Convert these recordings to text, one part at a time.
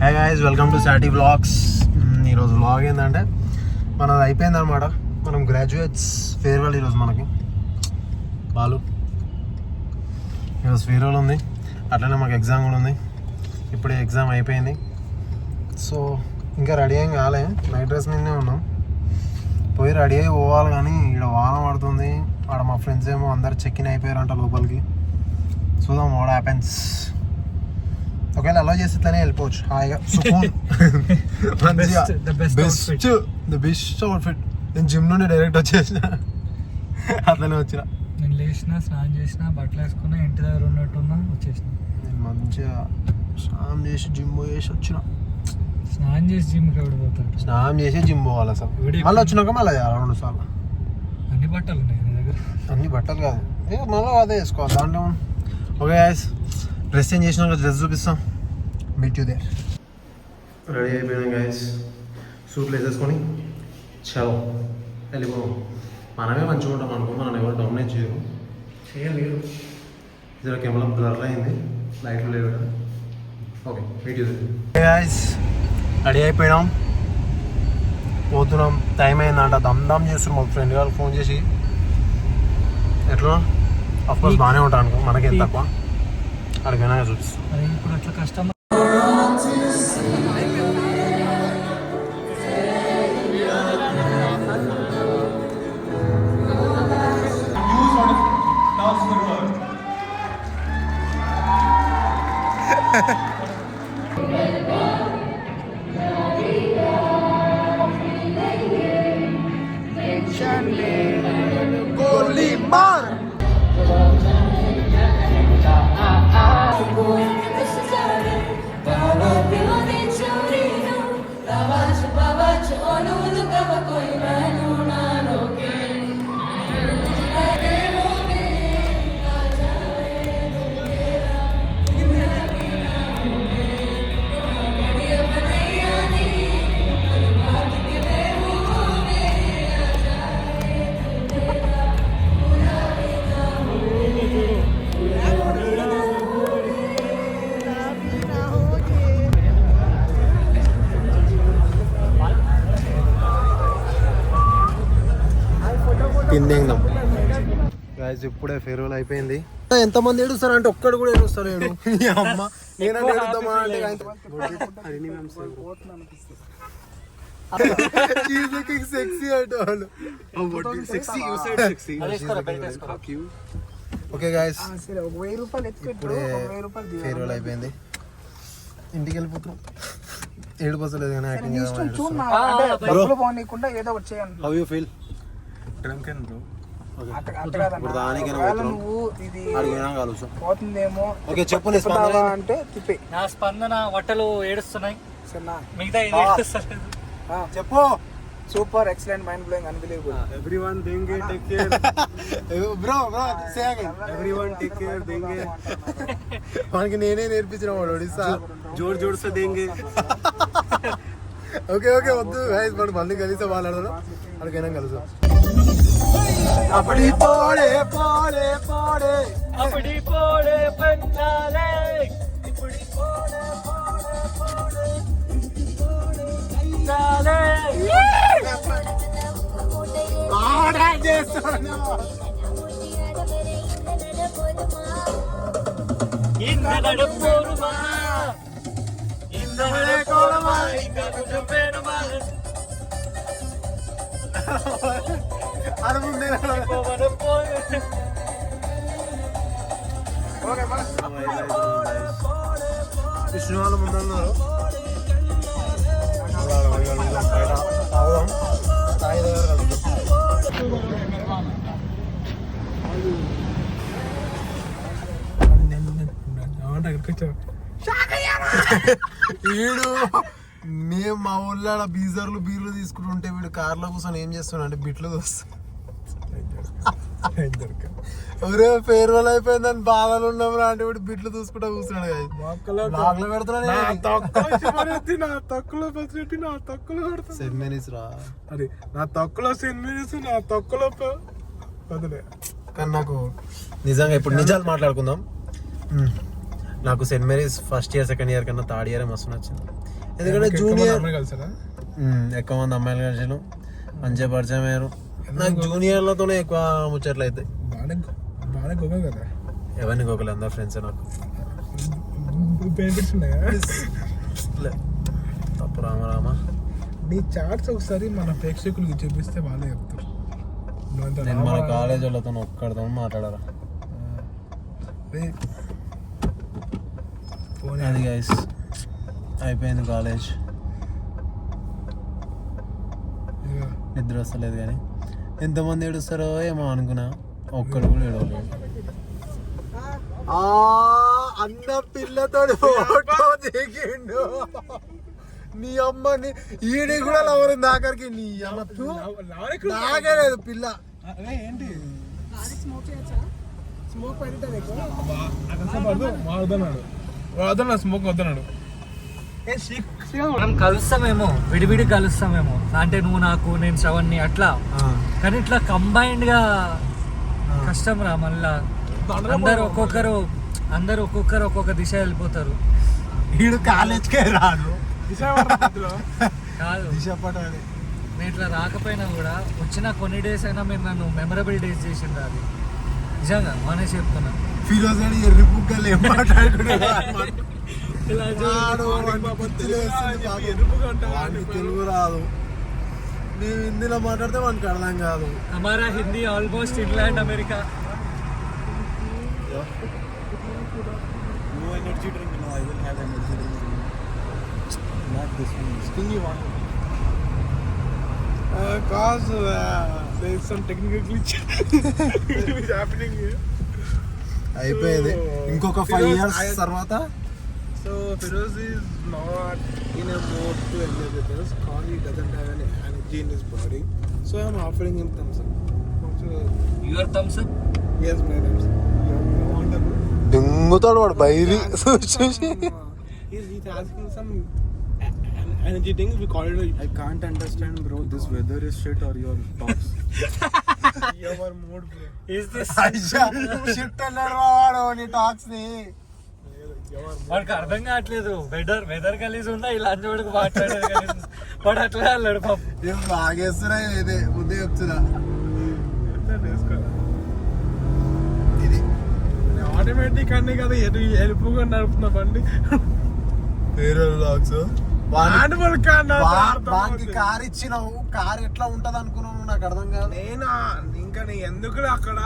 Hi guys, welcome to సాటి vlogs. ఈరోజు vlog ఏంటంటే మనది అయిపోయింది అనమాట. మనం గ్రాడ్యుయేట్స్ ఫేర్వెల్ ఈరోజు మనకి బాలు ఈరోజు ఫేర్వెల్ ఉంది. అట్లనే మాకు ఎగ్జామ్ కూడా ఉంది. ఇప్పుడే ఎగ్జామ్ అయిపోయింది. సో ఇంకా రెడీ ఏం కాలే, నైట్ డ్రెస్ మీదనే ఉన్నాం. పోయి రెడీ అయి పోవాలి కానీ ఇక్కడ వాన పడుతుంది. ఆడ మా ఫ్రెండ్స్ ఏమో అందరు చెక్ ఇన్ అయిపోయారంట లోపలికి. చూద్దాం వాట్ హ్యాపెన్స్. ఒకవేళ అలా చేసి ఇట్లానే వెళ్ళిపోవచ్చు హాయిగా. Best outfit. నేను జిమ్ నుండి డైరెక్ట్ వచ్చేసిన, అట్లనే వచ్చిన. నేను లేచిన, స్నానం చేసిన, బట్టలు వేసుకున్నా, ఇంటి దగ్గర ఉన్నట్టున్నా వచ్చేసిన. నేను మంచిగా స్నానం చేసి జిమ్ చేసి వచ్చిన. స్నానం చేసి జిమ్కి ఎవడు పోతాడు? స్నానం చేసి జిమ్ పోవాలి అసలు. మళ్ళీ వచ్చినాక మళ్ళీ 2 సార్లు. అన్ని బట్టలు ఉన్నాయి నా దగ్గర. అన్ని బట్టలు కాదు, మళ్ళీ అదే వేసుకోవాలి దాంట్లో. ఓకే గైస్, డ్రెస్ చేంజ్ చేసినాక డ్రెస్ చూపిస్తాం. Meet you there. రెడీ అయిపోయినాం గైస్, సూట్లు వేసేసుకొని చలో వెళ్ళిపోదాం. మనమే మంచిగా ఉంటాం అనుకో, మనం ఎవరు డామినేట్ చేయలేరు. ఇది కెమెరా బ్లర్ అయింది, లైట్లు లేవు కదా. Okay, meet you there. Guys ready అయిపోయినాం, పోతున్నాం. టైం అయిందంట, దమ్ చేస్తున్నాం. మా ఫ్రెండ్ గారు ఫోన్ చేసి ఎట్లా అఫ్కోర్స్ బాగానే ఉంటాను అనుకో, మనకేం తక్కువ. అడిగినా చూపిస్తాం. ఇప్పుడు అట్లా కష్టం. తిందేందాం గాయస్. ఇప్పుడే ఫేర్వెల్ అయిపోయింది. ఎంతమంది ఏడుస్తారు అంటే ఒక్కడు కూడా ఏడుస్తారు. అమ్మ నేనంటే ఏడుద్దామా అంటే సెక్సీ అంటే వాళ్ళు. ఓకే గాయస్, ఇప్పుడే ఫేర్వెల్ అయిపోయింది, ఇంటికి వెళ్ళిపోతున్నాం. ఏడు బస్సులేదు కానీ యాక్టింగ్. How you feel? అంటే నా స్పందన వట్టలు ఏడుస్తున్నాయి, మిగతా చెప్పు. Super, excellent, mind blowing, unbelievable. Everyone దేంగే, టేక్ కేర్. బ్రో సే అగైన్. ఎవ్రీవన్ టేక్ కేర్, దేంగే. మనకి నేనే నేర్పించిన వాడు ఒడిస్సా. జోర్ జోర్ సే దేంగే. ఓకే ఓకే, వద్దు గైస్, మనం మళ్ళీ కలిసి మాట్లాడదాం. అడిగైనా కలుసాం. అప్పటి పోడే పోడే పోడే అప్పటి పోడే పన్నాలే, ఇప్పటి పోడే పోడే పోడే పన్నాలే. ఆర్డర్ చేస్తున్నా ఇందనడు పోరుమా, ఇందనడు పోరుమా, ఇంకా కొంచెం పేరుమా. విష్ణు వాళ్ళు ముందన్నారు. వీడు మేము మా ఊళ్ళో బీజర్లు బీర్లు తీసుకుంటుంటే వీడు కార్లో కూర్చొని ఏం చేస్తున్నా అంటే బిట్లు వస్తాయి. ఎవరో ఫేర్వెల్ అయిపోయిందని బాధలు ఉన్నాం అంటే వీడు బిట్లు చూసుకుంటా కూర్చున్నాడు. కానీ నాకు నిజంగా ఇప్పుడు నిజాలు మాట్లాడుకుందాం. నాకు Saint Mary's first year second year కన్నా థర్డ్ ఇయర్ మస్తు నచ్చింది. ఎందుకంటే జూనియర్ కలిసారా? ఎక్కువ మంది అమ్మాయిలు కలిసి మంచిగా పరిచయం అయ్యారు. నాకు జూనియర్లతోనే ఎక్కువ ముచ్చట్లు అవుతాయి. బాగానే గొప్ప కదా. ఎవరిని గోకలు అందరు ఫ్రెండ్స్ నాకు. బెనిఫిట్స్ ఉన్నాయా? తప్పు రామ నీ చార్ట్స్ ఒకసారి మన ప్రేక్షకులకి చూపిస్తే వాళ్ళే చెప్తారు. నేను మన కాలేజ్ వాళ్ళతో ఒక్కడితో మాట్లాడారా. అది గైస్ అయిపోయింది కాలేజ్. నిద్ర వస్తలేదు కానీ ఎంతమంది ఏడుస్తారో ఏమో అనుకున్నా, ఒక్కడు కూడా ఏడవలేదు. అన్న పిల్లతో ఫోటో దిగిండు. నీ అమ్మని ఈడి కూడా లవర్ ఉంది ఆఖరికి. నీ అమ్మ నాగలేదు పిల్ల. ఏంటి స్మోక్ పెడతాడు వద్దన్నాడు, స్మోక్ వద్దన్నాడు. మనం కలుస్తామేమో, విడివిడి కలుస్తామేమో, అంటే నువ్వు నాకు నేను శ్రవణ్ని అట్లా. కానీ ఇట్లా కంబైన్డ్ గా కష్టం రా. మళ్ళా అందరు ఒక్కొక్కరు ఒక్కొక్క దిశ వెళ్ళిపోతారు. వీడు కాలేజ్కే రాడు కాదు దిశ పడాలి. నేను ఇట్లా రాకపోయినా కూడా వచ్చిన కొన్ని డేస్ అయినా మీరు నన్ను మెమరబుల్ డేస్ చేసిండ్రు. అది నిజంగా మానే చెప్తున్నా. ఫిరోజ్ అని ఎర్రి బుగ్గలు ఏం మాట్లాడుకున్నాడు. తెలుగు రాదు, మేము హిందీలో మాట్లాడితే వానికి అర్థం కాదు. హమారా Hindi almost England America. Cause there is some technical glitch which is happening here. అయిపోయింది. ఇంకొక 5 years తర్వాత. So Feroz is not in a mood to enjoy with us. Connie doesn't have any energy in his body, so I'm offering him thumbs up. Your thumbs up. Yes, my thumbs up. You want a దింగుతాడు వాడు బయలు. He's asking some energy things. We call it. I can't understand, bro. This weather is shit or your talks. Your mood, bro. Is this shift అన్నాడు వాడు నీ talks ని. వాడికి అర్థం కావట్లేదు. వెదర్ కలిసి ఉందా ఇలా అంజోడికి మాట్లాడేది కలిసి వాడు అట్లా అన్నాడు పాపం. ఏం బాగేస్తున్నాయి ఇదే ముందే చెప్తున్నా. ఇది ఆటోమేటిక్ అన్నీ కదా ఎలుపుగా నడుపుతున్న బండి. వేరే లాక్స్ వానికి కార్ ఇచ్చినావు. కార్ ఎట్లా ఉంటది అనుకున్నావు నాకు అర్థం కాదు. నేను ఇంకా నీ ఎందుకు అక్కడ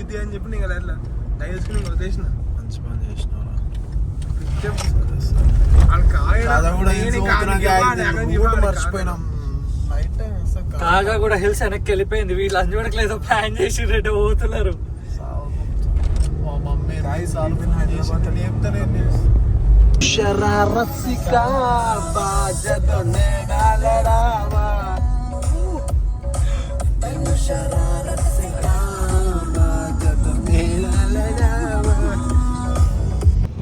ఇది అని చెప్పి నీకు అట్లా టైల్స్కి నేను వదిలేసిన. మంచి పని చేసినావు. మర్చిపోయినాం. కాగా కూడా హిల్స్ వెనక్కి వెళ్ళిపోయింది. వీళ్ళు అంజోడికి లేదో ప్లాన్ చేసి రెడ్డి పోతున్నారు. మా మమ్మీ రైస్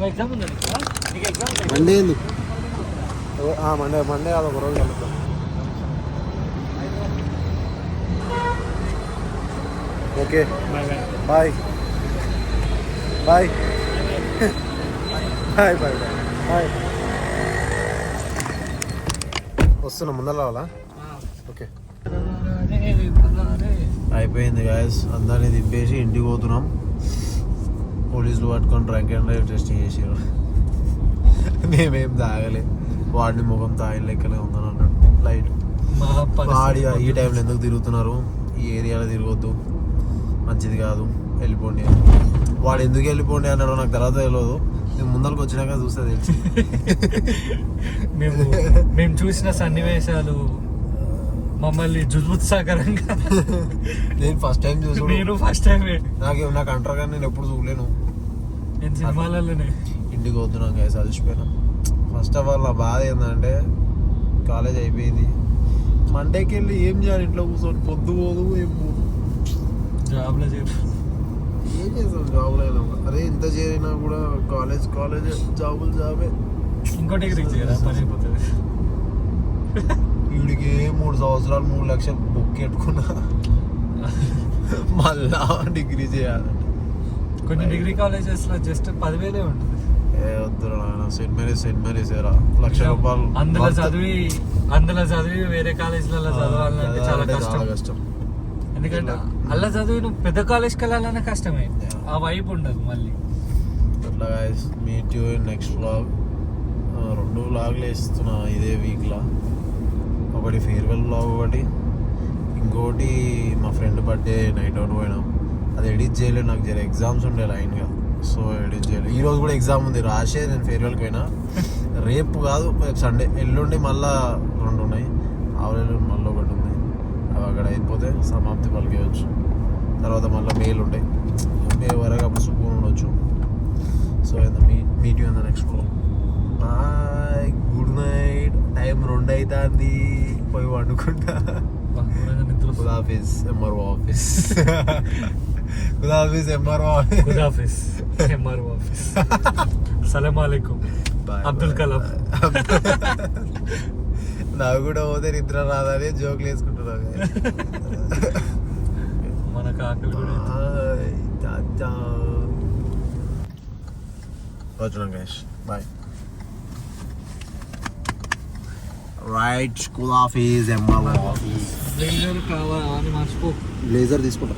ఎగ్జామ్ ఉంది నీకు ఎగ్జామ్ మండే ఎందుకు? మండే కాదు, ఒక రోజు కలుగుతాం. Okay bye bye bye bye bye. వస్తున్నా ముందర రావాలా? ఓకే అయిపోయింది గాయస్. అందరినీ తిప్పేసి ఇంటికి పోతున్నాం. పోలీసులు పట్టుకొని డ్రంక్ అండ్ డ్రైవ్ టెస్ట్ చేసారు. మేమేం తాగలే. వాడిని ముఖం తాగిన లెక్కలే ఉందని అన్నాడు. లైట్ వాడి ఈ టైంలో ఎందుకు తిరుగుతున్నారు, ఈ ఏరియాలో తిరగొద్దు, మంచిది కాదు, వెళ్ళిపోండి. వాడు ఎందుకు వెళ్ళిపోండి అన్నాడు నాకు తర్వాత తెలియదు. నేను ముందరకు వచ్చినాక చూస్తే తెలిసి. మేము చూసిన సన్నివేశాలు మమ్మల్ని జుజుత్సాకరంగా. నేను ఫస్ట్ టైం చూసి నేను ఫస్ట్ టైం నాకు అంటారు కానీ నేను ఎప్పుడు చూడలేను. నేను సినిమాలలోనే. ఇంటికి వద్దున్నాం గైస్, అలసిపోయినాం. ఫస్ట్ ఆఫ్ ఆల్ నా బాధ ఏంటంటే కాలేజ్ అయిపోయింది. మండేకి వెళ్ళి ఏం చేయాలి? ఇంట్లో కూర్చొని పొద్దు పోదు ఏం పోదు. జాబ్లో చేరు ఏం చేస్తాం జాబులు అయినా. అరే ఎంత చేరినా కూడా కాలేజ్ జాబే. ఇంకో డిగ్రీ చేయాలి, పని అయిపోతుంది. వీడికి 3 సంవత్సరాలు 3 లక్షలు బుక్ పెట్టుకున్నా మళ్ళా డిగ్రీ చేయాలి. కొన్ని డిగ్రీ కాలేజెస్లో జస్ట్ 10,000 ఉంటుంది. ఏ వద్దురా నాయన, సెయింట్ మేరీస్ ఏరా, ₹1,00,000 అందులో చదివి వేరే కాలేజీలలో చదవాలంటే చాలా కష్టం. ఎందుకంటే అలా చదివి నువ్వు పెద్ద కాలేజ్కి వెళ్ళాలన్నా కష్టమే, ఆ వైపు ఉండదు మళ్ళీ. అట్లా guys, meet you in next vlog. 2 వ్లాగ్లు వేస్తున్నా ఇదే వీక్లో. ఒకటి ఫేర్వెల్ వ్లాగ్, ఇంకోటి మా ఫ్రెండ్ బర్త్డే నైట్ అవుట్ పోయినాం. అది ఎడిట్ చేయలేదు, నాకు జర ఎగ్జామ్స్ ఉండే లైన్గా, సో ఎడిట్ చేయలేదు. ఈరోజు కూడా ఎగ్జామ్ ఉంది, రాసే నేను ఫేర్వెల్కి పోయినా. రేపు కాదు, రేపు సండే. ఎల్లుండి మళ్ళీ 2 ఉన్నాయి, ఆవులెల్లుండి మళ్ళీ ఒకటి ఉంది. అవి అక్కడ అయిపోతే సమాప్తి పలికేయచ్చు. తర్వాత మళ్ళీ మేలు ఉంటాయి, మే వరకు అప్పుడు సుఖం ఉండొచ్చు. So meet you in the next vlog. Bye, good night. Time 2 అవుతుంది, పోయి వండుకుంటా. ఖుదాఫీజ్ ఎంఆర్ఓ ఆఫీస్. ఖుదాఫీజ్ ఎంఆర్ఓ ఆఫీస్. సలాం అలైకుం అబ్దుల్ కలాం. నాకు కూడా పోతే నిద్ర రాదని జోకులు వేసుకుంటున్నాను. మనకు ఆకలి కూడా వచ్చినాం guys, bye. Right, school office MRO office. కావాలి మర్చిపో. బ్లేజర్ తీసుకుంటా.